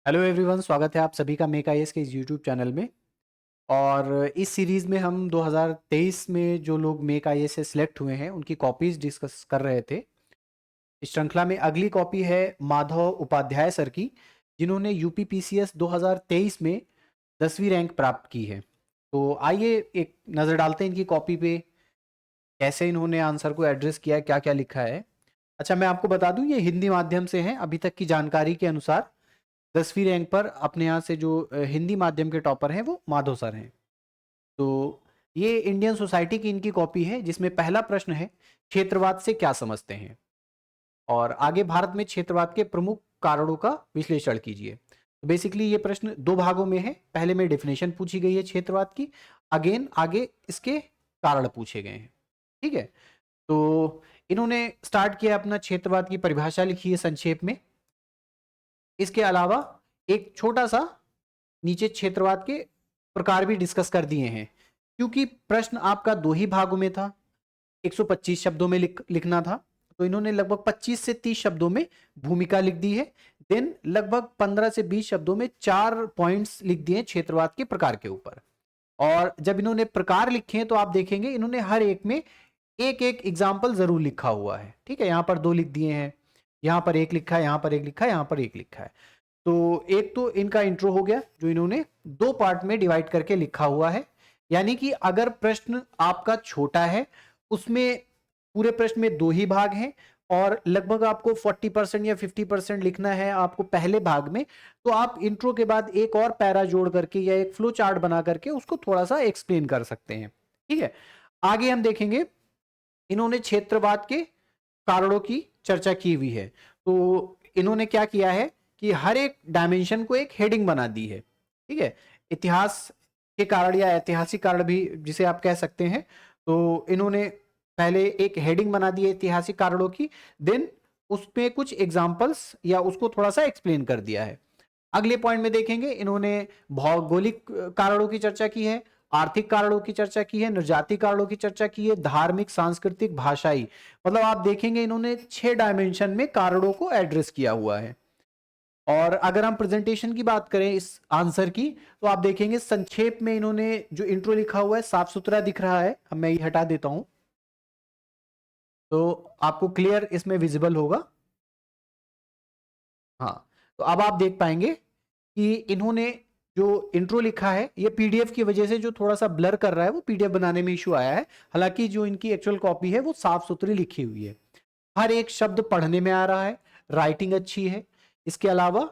Hello everyone, स्वागत है आप सभी का मेक आईएएस के इस यूट्यूब चैनल में। और इस सीरीज़ में हम 2023 में जो लोग मेक आईएएस से सिलेक्ट हुए हैं उनकी कॉपीज़ डिस्कस कर रहे थे। इस श्रृंखला में अगली कॉपी है माधव उपाध्याय सर की, जिन्होंने यूपी पीसीएस 2023 में 10वीं रैंक प्राप्त की है। तो आइए एक नज़र डालते हैं इनकी कॉपी पे, कैसे इन्होंने आंसर को एड्रेस किया है, क्या क्या लिखा है। अच्छा, मैं आपको बता दूं ये हिंदी माध्यम से है। अभी तक की जानकारी के अनुसार 10वीं रैंक पर अपने यहाँ से जो हिंदी माध्यम के टॉपर हैं वो माधव सर हैं। तो ये इंडियन सोसाइटी की इनकी कॉपी है, जिसमें पहला प्रश्न है, क्षेत्रवाद से क्या समझते हैं। और आगे, भारत में क्षेत्रवाद के प्रमुख कारणों का विश्लेषण कीजिए। तो बेसिकली ये प्रश्न दो भागों में है। पहले में डेफिनेशन पूछी गई है क्षेत्रवाद की, अगेन आगे इसके कारण पूछे गए हैं। ठीक है, तो इन्होंने स्टार्ट किया अपना क्षेत्रवाद की परिभाषा लिखी है संक्षेप में। इसके अलावा एक छोटा सा नीचे क्षेत्रवाद के प्रकार भी डिस्कस कर दिए हैं, क्योंकि प्रश्न आपका दो ही भागों में था, 125 शब्दों में लिखना था। तो इन्होंने लगभग 25 से 30 शब्दों में भूमिका लिख दी है। देन लगभग 15 से 20 शब्दों में 4 पॉइंट्स लिख दिए क्षेत्रवाद के प्रकार के ऊपर। और जब इन्होंने प्रकार लिखे हैं तो आप देखेंगे इन्होंने हर एक में एक एक एग्जाम्पल जरूर लिखा हुआ है। ठीक है, यहां पर 2 लिख दिए हैं, यहां पर 1 लिखा है, यहां पर 1 लिखा है, यहां पर 1 लिखा है। तो एक तो इनका इंट्रो हो गया, जो इन्होंने 2 पार्ट में डिवाइड करके लिखा हुआ है। यानी कि अगर प्रश्न आपका छोटा है, उसमें पूरे प्रश्न में 2 ही भाग हैं और लगभग आपको 40% या 50% लिखना है आपको पहले भाग में, तो आप इंट्रो के बाद एक और पैरा जोड़ करके या एक फ्लो चार्ट बना करके उसको थोड़ा सा एक्सप्लेन कर सकते हैं। ठीक है, आगे हम देखेंगे इन्होंने क्षेत्रवाद के कारणों की चर्चा की हुई है। तो इन्होंने क्या किया है कि हर एक डायमेंशन को एक हेडिंग बना दी है। ठीक है, इतिहास के कारण या ऐतिहासिक कारण भी जिसे आप कह सकते हैं। तो इन्होंने पहले एक हेडिंग बना दी है ऐतिहासिक कारणों की, देन उसमें कुछ एग्जांपल्स या उसको थोड़ा सा एक्सप्लेन कर दिया है। अगले पॉइंट में देखेंगे इन्होंने भौगोलिक कारणों की चर्चा की है, आर्थिक कारणों की चर्चा की है, निर्जाति कारणों की चर्चा की है, धार्मिक, सांस्कृतिक, भाषाई, मतलब आप देखेंगे इन्होंने 6 डायमेंशन में कारणों को एड्रेस किया हुआ है। और अगर हम प्रेजेंटेशन की बात करें इस आंसर की, तो आप देखेंगे संक्षेप में इन्होंने जो इंट्रो लिखा हुआ है साफ सुथरा दिख रहा है। अब मैं ये हटा देता हूं तो आपको क्लियर इसमें विजिबल होगा। हाँ, तो अब आप देख पाएंगे कि इन्होंने जो इंट्रो लिखा है ये पीडीएफ की वजह से जो थोड़ा सा ब्लर कर रहा है वो पीडीएफ बनाने में इशू आया है। हालांकि जो इनकी एक्चुअल कॉपी है वो साफ सुथरी लिखी हुई है, हर एक शब्द पढ़ने में आ रहा है, राइटिंग अच्छी है। इसके अलावा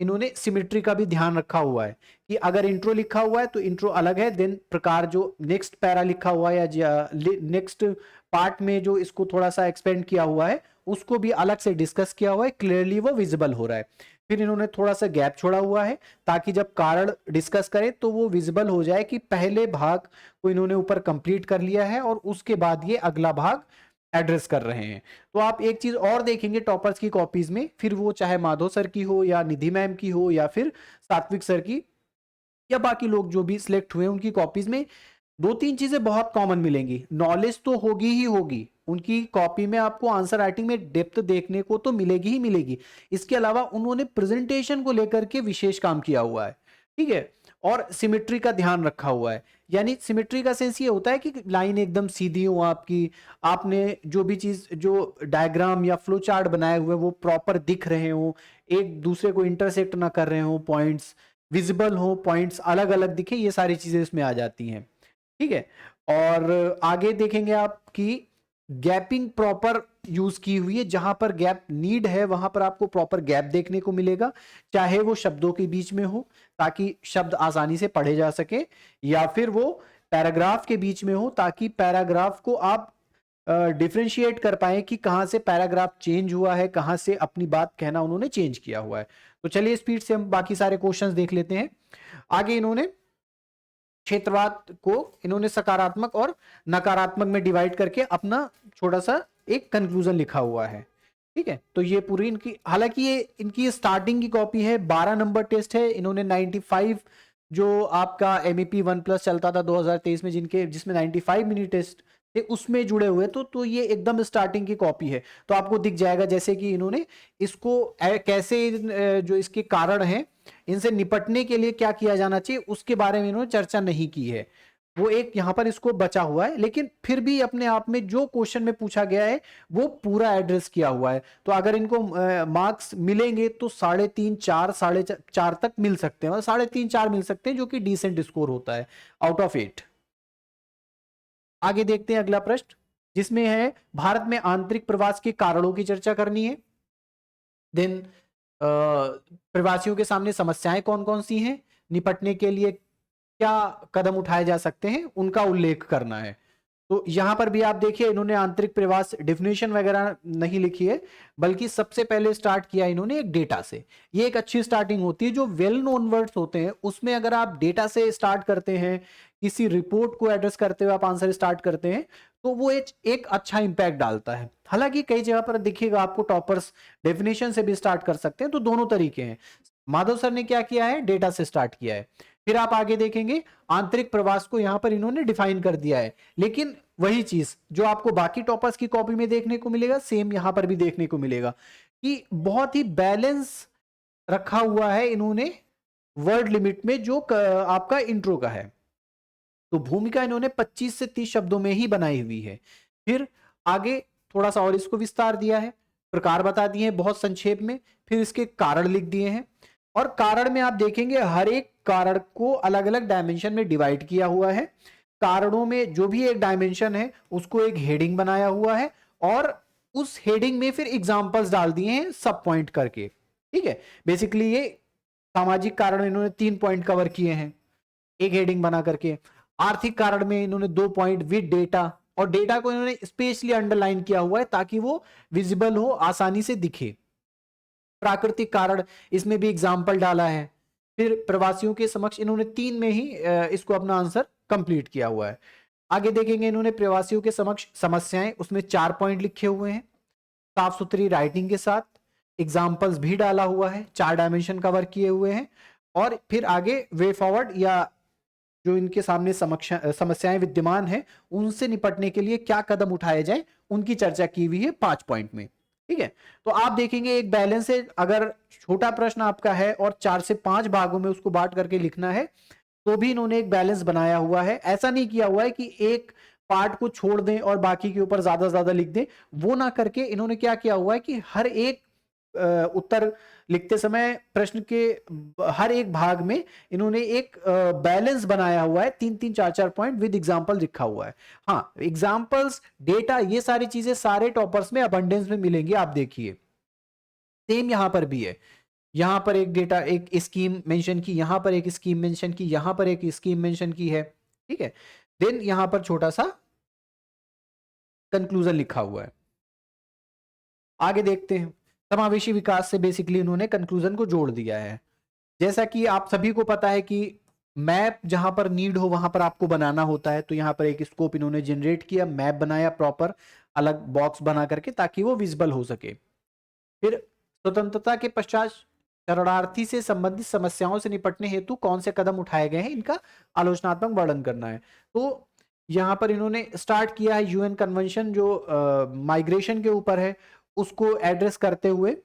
इन्होंने सिमेट्री का भी ध्यान रखा हुआ है कि अगर इंट्रो लिखा हुआ है तो इंट्रो अलग है, देन प्रकार जो नेक्स्ट पैरा लिखा हुआ है या नेक्स्ट पार्ट में जो इसको थोड़ा सा एक्सपेंड किया हुआ है उसको भी अलग से डिस्कस किया हुआ है, क्लियरली वो विजिबल हो रहा है। फिर इन्होंने थोड़ा सा गैप छोड़ा हुआ है ताकि जब कारण डिस्कस करें तो वो विजिबल हो जाए कि पहले भाग को इन्होंने ऊपर कंप्लीट कर लिया है और उसके बाद ये अगला भाग एड्रेस कर रहे हैं। तो आप एक चीज और देखेंगे टॉपर्स की कॉपीज में, फिर वो चाहे माधव सर की हो या निधि मैम की हो या फिर सात्विक सर की या बाकी लोग जो भी सिलेक्ट हुए उनकी कॉपीज में 2-3 चीजें बहुत कॉमन मिलेंगी। नॉलेज तो होगी ही होगी, उनकी कॉपी में आपको आंसर राइटिंग में डेप्थ देखने को तो मिलेगी ही मिलेगी। इसके अलावा उन्होंने प्रेजेंटेशन को लेकर के विशेष काम किया हुआ है। ठीक है, और सिमेट्री का ध्यान रखा हुआ है। यानी सिमेट्री का सेंस ये होता है कि लाइन एकदम सीधी हो आपकी, आपने जो भी चीज जो डायग्राम या फ्लो चार्ट बनाए हुए वो प्रॉपर दिख रहे हो, एक दूसरे को इंटरसेक्ट ना कर रहे हो, पॉइंट्स विजिबल हो, पॉइंट्स अलग अलग दिखे, ये सारी चीजें इसमें आ जाती हैं। ठीक है, और आगे देखेंगे आप कि गैपिंग प्रॉपर यूज की हुई है, जहां पर गैप नीड है वहां पर आपको प्रॉपर गैप देखने को मिलेगा, चाहे वो शब्दों के बीच में हो ताकि शब्द आसानी से पढ़े जा सके, या फिर वो पैराग्राफ के बीच में हो ताकि पैराग्राफ को आप डिफरेंशिएट कर पाए कि कहां से पैराग्राफ चेंज हुआ है, कहां से अपनी बात कहना उन्होंने चेंज किया हुआ है। तो चलिए स्पीड से हम बाकी सारे क्वेश्चंस देख लेते हैं। आगे इन्होंने क्षेत्रवाद को इन्होंने सकारात्मक और नकारात्मक में डिवाइड करके अपना छोटा सा एक कंक्लूजन लिखा हुआ है। ठीक है, तो ये पूरी इनकी, हालांकि ये इनकी स्टार्टिंग की कॉपी है, 12 नंबर टेस्ट है। इन्होंने 95 जो आपका MEP 1+ चलता था 2023 में जिसमें 95 मिनी टेस्ट थे उसमें जुड़े हुए, तो ये एकदम स्टार्टिंग की कॉपी है। तो आपको दिख जाएगा जैसे कि इन्होंने इसको कैसे जो इसके कारण हैं इनसे निपटने के लिए क्या किया जाना चाहिए उसके बारे में इन्होंने चर्चा नहीं की है। वो एक यहां पर इसको बचा हुआ है, लेकिन फिर भी अपने आप में जो क्वेश्चन में पूछा गया है वो पूरा एड्रेस किया हुआ है। तो अगर इनको मार्क्स मिलेंगे तो 3.5 4 4.5 तक मिल सकते हैं, और 3.5 4 मिल सकते हैं, जो कि डिसेंट स्कोर होता है आउट ऑफ 8। आगे देखते हैं अगला प्रश्न, जिसमें है भारत में आंतरिक प्रवास के कारणों की चर्चा करनी है। देन प्रवासियों के सामने समस्याएं कौन कौन सी हैं, निपटने के लिए क्या कदम उठाए जा सकते हैं उनका उल्लेख करना है। तो यहां पर भी आप देखिए इन्होंने आंतरिक प्रवास डिफिनेशन वगैरह नहीं लिखी है, बल्कि सबसे पहले स्टार्ट किया इन्होंने एक डेटा से। ये एक अच्छी स्टार्टिंग होती है। जो वेल नोन वर्ड्स होते हैं उसमें अगर आप डेटा से स्टार्ट करते हैं, किसी रिपोर्ट को एड्रेस करते हुए आप आंसर स्टार्ट करते हैं, तो वो एक अच्छा इंपैक्ट डालता है। हालांकि कई जगह पर दिखेगा आपको टॉपर्स डेफिनेशन से भी स्टार्ट कर सकते हैं, तो दोनों तरीके हैं। माधव सर ने क्या किया है, डेटा से स्टार्ट किया है। फिर आप आगे देखेंगे आंतरिक प्रवास को यहां पर इन्होंने डिफाइन कर दिया है, लेकिन वही चीज जो आपको बाकी टॉपर्स की कॉपी में देखने को मिलेगा सेम यहां पर भी देखने को मिलेगा कि बहुत ही बैलेंस रखा हुआ है इन्होंने वर्ड लिमिट में, जो आपका इंट्रो का है। तो भूमिका इन्होंने 25 से 30 शब्दों में ही बनाई हुई है। फिर आगे थोड़ा सा और इसको विस्तार दिया है, प्रकार बता दिए हैं बहुत संक्षेप में, फिर इसके कारण लिख दिए हैं। और कारण में आप देखेंगे हर एक कारण को अलग अलग डायमेंशन में डिवाइड किया हुआ है। कारणों में जो भी एक डायमेंशन है उसको एक हेडिंग बनाया हुआ है, और उस हेडिंग में फिर एग्जांपल्स डाल दिए हैं सब पॉइंट करके। ठीक है, बेसिकली ये सामाजिक कारण इन्होंने 3 पॉइंट कवर किए हैं एक हेडिंग बना करके। आर्थिक कारण में इन्होंने 2 पॉइंट विद डेटा, और डेटा को इन्होंने स्पेशली अंडरलाइन किया हुआ है ताकि वो विजिबल हो, आसानी से दिखे। प्राकृतिक कारण इसमें भी एग्जाम्पल डाला है। फिर प्रवासियों के समक्ष इन्होंने 3 में ही इसको अपना आंसर कंप्लीट किया हुआ है। आगे देखेंगे इन्होंने प्रवासियों के समक्ष समस्याएं, उसमें 4 पॉइंट लिखे हुए हैं साफ सुथरी राइटिंग के साथ, एग्जाम्पल्स भी डाला हुआ है, 4 डायमेंशन कवर किए हुए हैं। और फिर आगे वे फॉरवर्ड या जो इनके सामने समस्याएं विद्यमान है उनसे निपटने के लिए क्या कदम उठाए जाए उनकी चर्चा की हुई है 5 पॉइंट में। ठीक है, तो आप देखेंगे एक बैलेंस है। अगर छोटा प्रश्न आपका है और 4 से 5 भागों में उसको बांट करके लिखना है तो भी इन्होंने एक बैलेंस बनाया हुआ है। ऐसा नहीं किया हुआ है कि एक पार्ट को छोड़ दें और बाकी के ऊपर ज्यादा लिख दें, वो ना करके इन्होंने क्या किया हुआ है कि हर एक उत्तर लिखते समय प्रश्न के हर एक भाग में इन्होंने एक बैलेंस बनाया हुआ है, 3 4 पॉइंट विद एग्जांपल लिखा हुआ है। हाँ, एग्जांपल्स, डेटा, ये सारी चीजें सारे टॉपर्स में अबंडेंस में मिलेंगी। आप देखिए सेम यहां पर भी है, यहां पर एक डेटा एक स्कीम मेंशन की, यहां पर एक स्कीम मेंशन की, यहां पर एक स्कीम मेंशन की है। ठीक है, देन यहां पर छोटा सा कंक्लूजन लिखा हुआ है। आगे देखते हैं, समावेशी विकास से बेसिकली उन्होंने कंक्लूजन को जोड़ दिया है। जैसा कि आप सभी को पता है कि मैप जहां पर नीड हो वहां पर आपको बनाना होता है, तो यहां पर एक स्कोप इन्होंने जनरेट किया, मैप बनाया प्रॉपर, अलग बॉक्स बना करके ताकि वो विजिबल हो सके। फिर स्वतंत्रता के पश्चात शरणार्थी से संबंधित समस्याओं से निपटने हेतु कौन से कदम उठाए गए हैं इनका आलोचनात्मक वर्णन करना है। तो यहां पर इन्होंने स्टार्ट किया है यूएन कन्वेंशन जो माइग्रेशन के ऊपर है, उसको एड्रेस करते हुए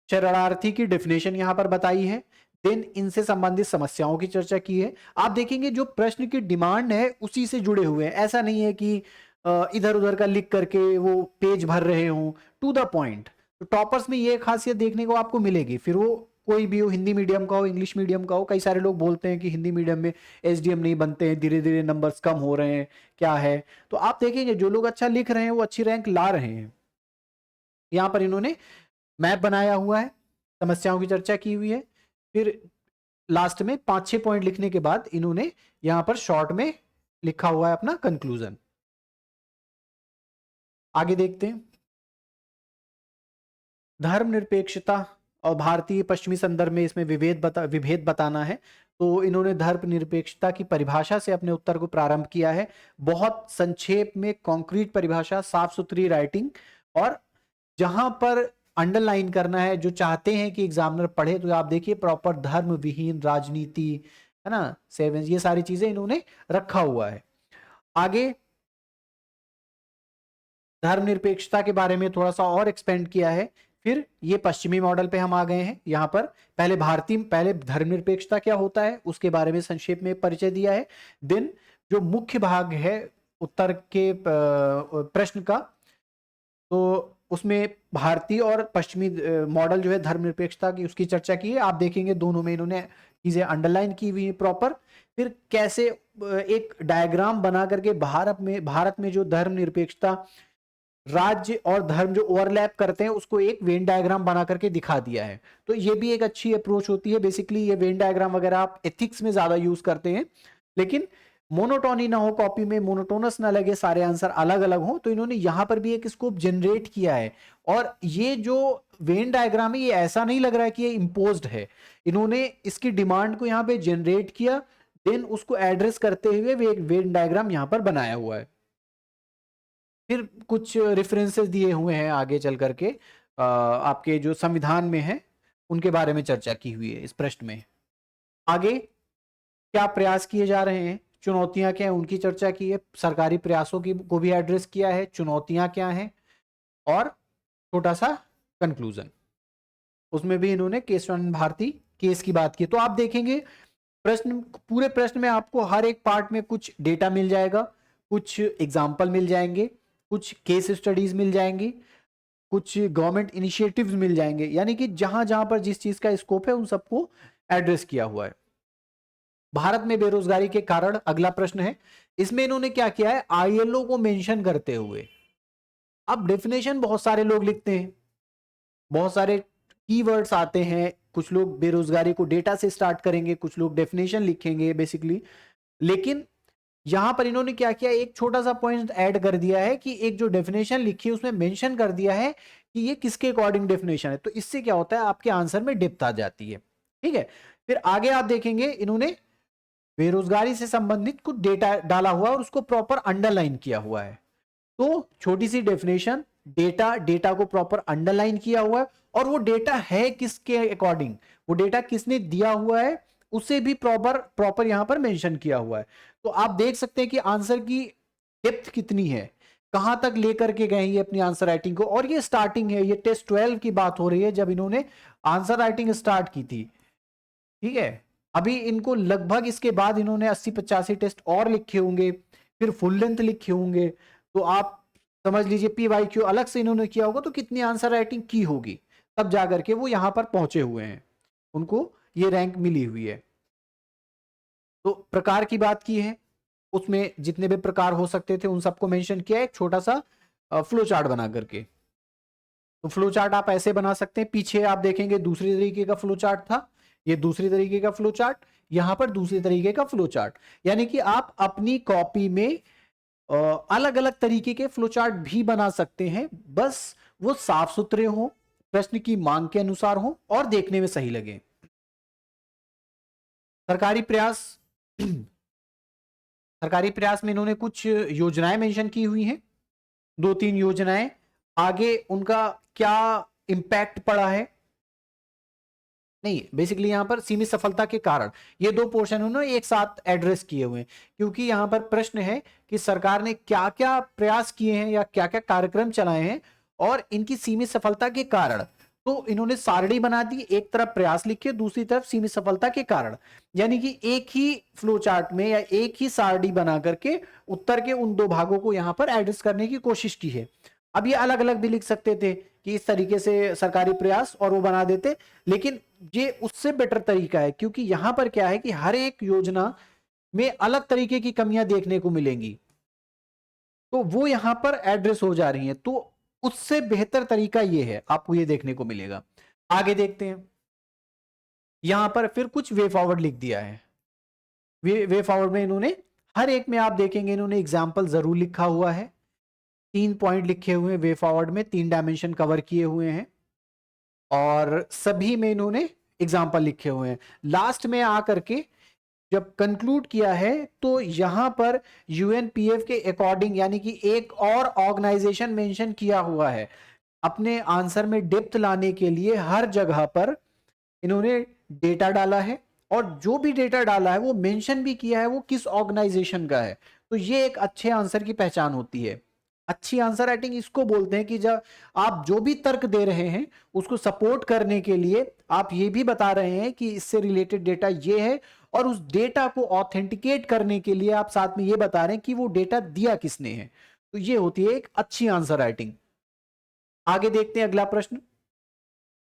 शरणार्थी की डेफिनेशन यहां पर बताई है। देन इनसे संबंधित समस्याओं की चर्चा की है। आप देखेंगे जो प्रश्न की डिमांड है उसी से जुड़े हुए हैं, ऐसा नहीं है कि इधर उधर का लिख करके वो पेज भर रहे हों, टू द पॉइंट। तो टॉपर्स में ये खासियत देखने को आपको मिलेगी, फिर वो कोई भी हो, हिंदी मीडियम का हो, इंग्लिश मीडियम का हो। कई सारे लोग बोलते हैं कि हिंदी मीडियम में एसडीएम नहीं बनते हैं, धीरे धीरे नंबर्स कम हो रहे हैं, क्या है। तो आप देखेंगे जो लोग अच्छा लिख रहे हैं वो अच्छी रैंक ला रहे हैं। यहां पर इन्होंने मैप बनाया हुआ है, समस्याओं की चर्चा की हुई है, फिर लास्ट में 5-6 पॉइंट लिखने के बाद इन्होंने यहां पर शॉर्ट में लिखा हुआ है अपना कंक्लूजन। आगे देखते हैं, धर्मनिरपेक्षता और भारतीय पश्चिमी संदर्भ में इसमें विभेद बताना है। तो इन्होंने धर्मनिरपेक्षता की परिभाषा से अपने उत्तर को प्रारंभ किया है, बहुत संक्षेप में, कॉन्क्रीट परिभाषा, साफ सुथरी राइटिंग, और जहां पर अंडरलाइन करना है जो चाहते हैं कि एग्जामिनर पढ़े, तो आप देखिए प्रॉपर धर्म विहीन राजनीति, है ना, सेवन, ये सारी चीजें इन्होंने रखा हुआ है। आगे धर्मनिरपेक्षता के बारे में थोड़ा सा और एक्सपेंड किया है। फिर ये पश्चिमी मॉडल पे हम आ गए हैं। यहाँ पर पहले धर्मनिरपेक्षता क्या होता है उसके बारे में संक्षेप में परिचय दिया है। देन जो मुख्य भाग है उत्तर के प्रश्न का, तो उसमें भारतीय और पश्चिमी मॉडल जो है धर्मनिरपेक्षता की उसकी चर्चा की है। आप देखेंगे दोनों में इन्होंने चीजें अंडरलाइन की हुई है प्रॉपर। फिर कैसे एक डायग्राम बना करके भारत में जो धर्मनिरपेक्षता राज्य और धर्म जो ओवरलैप करते हैं उसको एक वेन डायग्राम बना करके दिखा दिया है। तो ये भी एक अच्छी अप्रोच होती है। बेसिकली ये वेन डायग्राम वगैरह आप एथिक्स में ज्यादा यूज करते हैं, लेकिन मोनोटोनी ना हो, कॉपी में मोनोटोनस ना लगे, सारे आंसर अलग अलग हो, तो इन्होंने यहां पर भी एक स्कोप जनरेट किया है। और ये जो वेन डायग्राम है ये ऐसा नहीं लग रहा है कि ये इम्पोज्ड है, इन्होंने इसकी डिमांड को यहाँ पे जनरेट किया, देन उसको एड्रेस करते हुए वे एक वेन डायग्राम यहाँ पर बनाया हुआ है। फिर कुछ रेफरेंसेस दिए हुए हैं आगे चल करके आपके जो संविधान में है उनके बारे में चर्चा की हुई है इस प्रश्न में। आगे क्या प्रयास किए जा रहे हैं, चुनौतियां क्या है उनकी चर्चा की है, सरकारी प्रयासों की को भी एड्रेस किया है, चुनौतियां क्या हैं, और छोटा सा कंक्लूजन। उसमें भी इन्होंने केशवानंद भारती केस की बात की। तो आप देखेंगे पूरे प्रश्न में आपको हर एक पार्ट में कुछ डेटा मिल जाएगा, कुछ एग्जाम्पल मिल जाएंगे, कुछ केस स्टडीज मिल जाएंगी, कुछ गवर्नमेंट इनिशिएटिव्स मिल जाएंगे, यानी कि जहां जहां पर जिस चीज का स्कोप है उन सबको एड्रेस किया हुआ है। भारत में बेरोजगारी के कारण अगला प्रश्न है, इसमें इन्होंने क्या किया है, आईएलओ को मेंशन करते हुए। अब डेफिनेशन बहुत सारे लोग लिखते हैं, बहुत सारे कीवर्ड्स आते हैं, कुछ लोग बेरोजगारी को डेटा से स्टार्ट करेंगे, कुछ लोग डेफिनेशन लिखेंगे बेसिकली, लेकिन यहां पर इन्होंने क्या किया, एक छोटा सा पॉइंट ऐड कर दिया है कि एक जो डेफिनेशन लिखी है उसमें मेंशन कर दिया है कि ये किसके अकॉर्डिंग डेफिनेशन है। तो इससे क्या होता है, आपके आंसर में डेप्थ आ जाती है। ठीक है, फिर आगे आप देखेंगे इन्होंने बेरोजगारी से संबंधित कुछ डेटा डाला हुआ और उसको प्रॉपर अंडरलाइन किया हुआ है। तो छोटी सी डेफिनेशन, डेटा को प्रॉपर अंडरलाइन किया हुआ है, और वो डेटा है किसके अकॉर्डिंग, वो डेटा किसने दिया हुआ है उसे भी प्रॉपर यहां पर मेंशन किया हुआ है। तो आप देख सकते हैं कि आंसर की डेप्थ कितनी है, कहां तक लेकर के गए ये अपनी आंसर राइटिंग को। और ये स्टार्टिंग है, ये टेस्ट 12 की बात हो रही है जब इन्होंने आंसर राइटिंग स्टार्ट की थी। ठीक है, अभी इनको लगभग इसके बाद इन्होंने 80-85 टेस्ट और लिखे होंगे, फिर फुल लेंथ लिखे होंगे। तो आप समझ लीजिए PYQ अलग से इन्होंने किया होगा तो कितनी आंसर राइटिंग की होगी, तब जाकर के वो यहां पर पहुंचे हुए हैं, उनको ये रैंक मिली हुई है। तो प्रकार की बात की है, उसमें जितने भी प्रकार हो सकते थे उन सबको मेंशन किया है एक छोटा सा फ्लो चार्ट बना करके। तो फ्लो चार्ट आप ऐसे बना सकते हैं, पीछे आप देखेंगे दूसरी तरीके का फ्लो चार्ट था, ये दूसरी तरीके का फ्लो चार्ट, यहां पर दूसरी तरीके का फ्लो चार्ट। यानी कि आप अपनी कॉपी में अलग अलग तरीके के फ्लो चार्ट भी बना सकते हैं, बस वो साफ सुथरे हो, प्रश्न की मांग के अनुसार हो और देखने में सही लगे। सरकारी प्रयास सरकारी प्रयास में इन्होंने कुछ योजनाएं मेंशन की हुई हैं, 2-3 योजनाएं, आगे उनका क्या इंपैक्ट पड़ा है, नहीं बेसिकली यहां पर सीमित सफलता के कारण, ये दो पोर्शन उन्होंने एक साथ एड्रेस किए हुए हैं, क्योंकि यहां पर प्रश्न है कि सरकार ने क्या क्या प्रयास किए हैं या क्या क्या कार्यक्रम चलाए हैं और इनकी सीमित सफलता के कारण। तो इन्होंने सारणी बना दी, एक तरफ प्रयास लिखे, दूसरी तरफ सीमित सफलता के कारण, यानी कि एक ही फ्लो चार्ट में या एक ही सारणी बना करके उत्तर के उन दो भागों को यहां पर एड्रेस करने की कोशिश की है। अब ये अलग अलग भी लिख सकते थे कि इस तरीके से सरकारी प्रयास और वो बना देते, लेकिन ये उससे बेटर तरीका है, क्योंकि यहां पर क्या है कि हर एक योजना में अलग तरीके की कमियां देखने को मिलेंगी, तो वो यहां पर एड्रेस हो जा रही हैं। तो उससे बेहतर तरीका ये है, आपको ये देखने को मिलेगा। आगे देखते हैं, यहां पर फिर कुछ वे फॉरवर्ड लिख दिया है। वे फॉरवर्ड में इन्होंने हर एक में आप देखेंगे इन्होंने एग्जाम्पल जरूर लिखा हुआ है, 3 पॉइंट लिखे हुए हैं वे फॉरवर्ड में, 3 डायमेंशन कवर किए हुए हैं और सभी में इन्होंने एग्जाम्पल लिखे हुए हैं। लास्ट में आकर के जब कंक्लूड किया है तो यहां पर यूएनपीएफ के अकॉर्डिंग, यानी कि एक और ऑर्गेनाइजेशन मेंशन किया हुआ है, अपने आंसर में डेप्थ लाने के लिए हर जगह पर इन्होंने डेटा डाला है, और जो भी डेटा डाला है वो मेंशन भी किया है वो किस ऑर्गेनाइजेशन का है। तो ये एक अच्छे आंसर की पहचान होती है। अच्छी आंसर राइटिंग इसको बोलते हैं कि जब आप जो भी तर्क दे रहे हैं उसको सपोर्ट करने के लिए आप ये भी बता रहे हैं कि इससे रिलेटेड डेटा ये है, और उस डेटा को ऑथेंटिकेट करने के लिए आप साथ में ये बता रहे हैं कि वो डेटा दिया किसने है। तो ये होती है एक अच्छी आंसर राइटिंग। आगे देखते हैं अगला प्रश्न।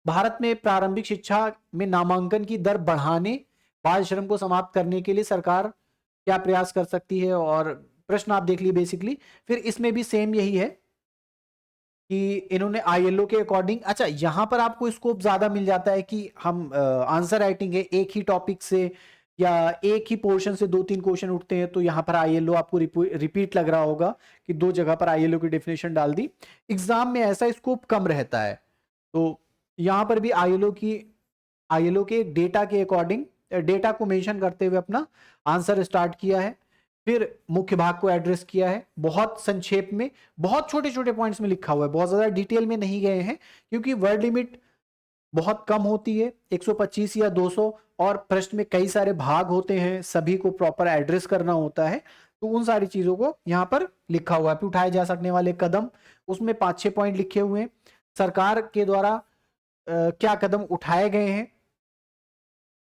भारत में प्रारंभिक शिक्षा में नामांकन की दर बढ़ाने, बाल श्रम को समाप्त करने के लिए सरकार क्या प्रयास कर सकती है? और प्रश्न आप देख लिए बेसिकली। फिर इसमें भी सेम यही है कि इन्होंने आईएलओ के अकॉर्डिंग, अच्छा यहां पर आपको स्कोप ज्यादा मिल जाता है कि हम आंसर राइटिंग है एक ही टॉपिक से या एक ही पोर्शन से 2-3 क्वेश्चन उठते हैं, तो यहां पर आईएलओ आपको रिपीट लग रहा होगा कि 2 जगह पर आईएलओ की डेफिनेशन डाल दी। एग्जाम में ऐसा स्कोप कम रहता है, तो यहां पर भी आईएलओ के डेटा के अकॉर्डिंग डेटा को मेंशन करते हुए अपना आंसर स्टार्ट किया है। फिर मुख्य भाग को एड्रेस किया है बहुत संक्षेप में, बहुत छोटे छोटे पॉइंट्स में लिखा हुआ है, बहुत ज्यादा डिटेल में नहीं गए हैं क्योंकि वर्ड लिमिट बहुत कम होती है 125 या 200, और प्रश्न में कई सारे भाग होते हैं, सभी को प्रॉपर एड्रेस करना होता है। तो उन सारी चीजों को यहां पर लिखा हुआ है। फिर उठाए जा सकने वाले कदम, उसमें 5-6 पॉइंट लिखे हुए हैं। सरकार के द्वारा क्या कदम उठाए गए हैं,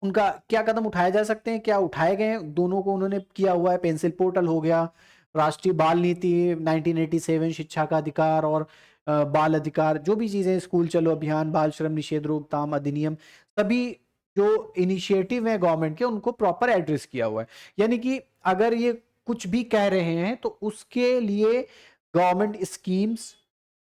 उनका क्या कदम उठाए जा सकते हैं, क्या उठाए गए हैं, दोनों को उन्होंने किया हुआ है। पेंसिल पोर्टल हो गया, राष्ट्रीय बाल नीति 1987, शिक्षा का अधिकार और बाल अधिकार, जो भी चीजें, स्कूल चलो अभियान, बाल श्रम निषेध रोकथाम अधिनियम, सभी जो इनिशिएटिव है गवर्नमेंट के उनको प्रॉपर एड्रेस किया हुआ है। यानी कि अगर ये कुछ भी कह रहे हैं तो उसके लिए गवर्नमेंट स्कीम्स,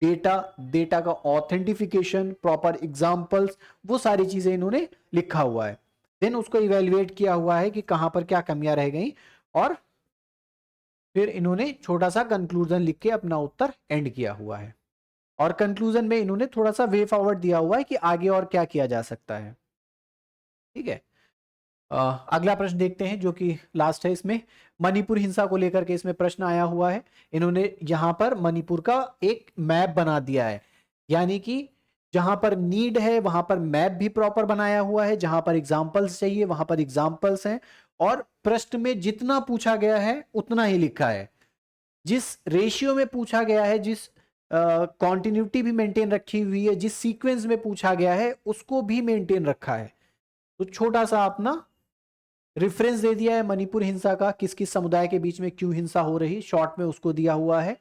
डेटा का ऑथेंटिफिकेशन, प्रॉपर एग्जांपल्स, वो सारी चीजें इन्होंने लिखा हुआ है। देन उसको इवेल्युएट किया हुआ है कि कहां पर क्या कमियां रह गई, और फिर इन्होंने छोटा सा कंक्लूजन लिख के अपना उत्तर एंड किया हुआ है। और कंक्लूजन में इन्होंने थोड़ा सा वे फॉरवर्ड दिया हुआ है कि आगे और क्या किया जा सकता है। ठीक है। अगला प्रश्न देखते हैं जो कि लास्ट है इसमें। मणिपुर हिंसा को लेकर के इसमें प्रश्न आया हुआ है। इन्होंने यहां पर मणिपुर का एक मैप बना दिया है, यानी कि जहां पर नीड है वहां पर मैप भी प्रॉपर बनाया हुआ है, जहां पर एग्जांपल्स चाहिए वहां पर एग्जांपल्स हैं, और प्रश्न में जितना पूछा गया है उतना ही लिखा है। जिस रेशियो में पूछा गया है, जिस कॉन्टिन्यूटी भी मेंटेन रखी हुई है, जिस सीक्वेंस में पूछा गया है उसको भी मेंटेन रखा है। तो छोटा सा अपना रेफरेंस दे दिया है मणिपुर हिंसा का, किस किस समुदाय के बीच में क्यों हिंसा हो रही, शॉर्ट में उसको दिया हुआ है।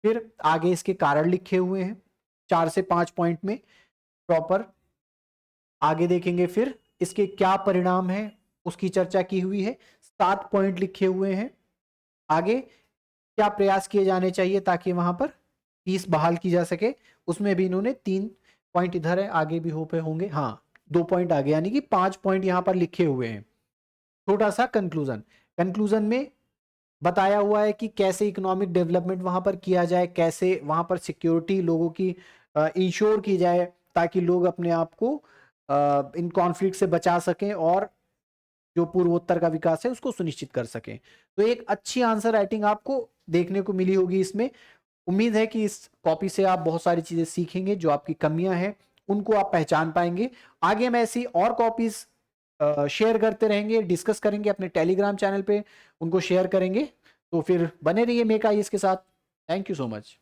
फिर आगे इसके कारण लिखे हुए हैं 4 से 5 पॉइंट में प्रॉपर। आगे देखेंगे फिर इसके क्या परिणाम है उसकी चर्चा की हुई है, 7 पॉइंट लिखे हुए हैं। आगे क्या प्रयास किए जाने चाहिए ताकि वहां पर पीस बहाल की जा सके, उसमें भी इन्होंने 3 पॉइंट इधर है, आगे भी हो पे होंगे, हाँ 2 पॉइंट आगे, यानी कि 5 पॉइंट यहां पर लिखे हुए हैं। छोटा सा कंक्लूजन में बताया हुआ है कि कैसे इकोनॉमिक डेवलपमेंट वहां पर किया जाए, कैसे वहां पर सिक्योरिटी लोगों की इंश्योर की जाए ताकि लोग अपने आप को इन कॉन्फ्लिक्ट से बचा सकें और जो पूर्वोत्तर का विकास है उसको सुनिश्चित कर सकें। तो एक अच्छी आंसर राइटिंग आपको देखने को मिली होगी इसमें। उम्मीद है कि इस कॉपी से आप बहुत सारी चीजें सीखेंगे, जो आपकी कमियां हैं उनको आप पहचान पाएंगे। आगे हम ऐसी और कॉपीज शेयर करते रहेंगे, डिस्कस करेंगे अपने टेलीग्राम चैनल पे, उनको शेयर करेंगे। तो फिर बने रहिए मेक आईएएस के साथ। Thank you so much.